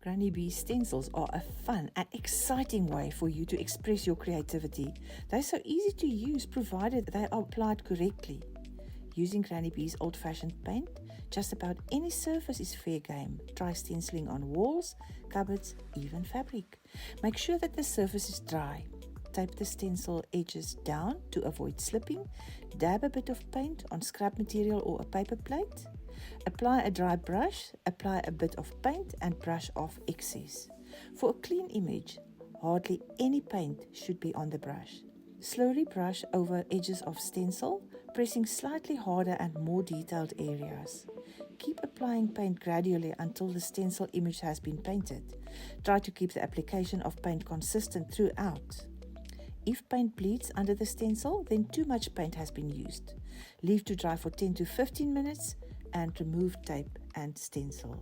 Granny Bee stencils are a fun and exciting way for you to express your creativity. They're so easy to use provided they are applied correctly. Using Granny Bee's old-fashioned paint, just about any surface is fair game. Try stenciling on walls, cupboards, even fabric. Make sure that the surface is dry. Tape the stencil edges down to avoid slipping. Dab a bit of paint on scrap material or a paper plate. Apply a dry brush, apply a bit of paint and brush off excess. For a clean image, hardly any paint should be on the brush. Slowly brush over edges of stencil, pressing slightly harder and more detailed areas. Keep applying paint gradually until the stencil image has been painted. Try to keep the application of paint consistent throughout. If paint bleeds under the stencil, then too much paint has been used. Leave to dry for 10 to 15 minutes and remove tape and stencil.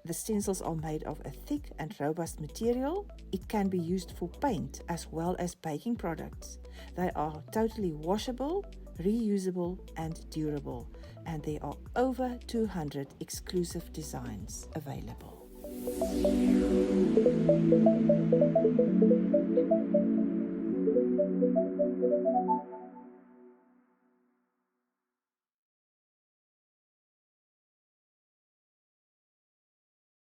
The stencils are made of a thick and robust material. It can be used for paint as well as baking products. They are totally washable, reusable and durable, and there are over 200 exclusive designs available.